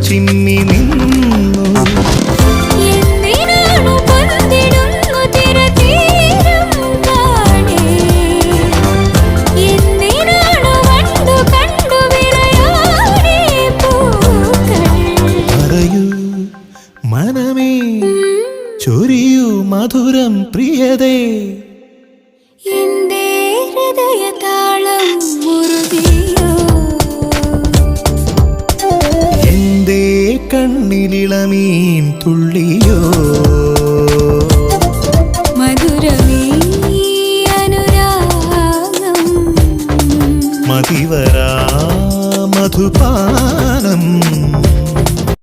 ചിമ്മി നിന്നു. പറയൂ മനമേ, ചൊരിയൂ മധുരം പ്രിയതേ, എന്റെ ഹൃദയതാളം മുറുകിയോ, എന്റെ കണ്ണിലിളമീൻ തുള്ളി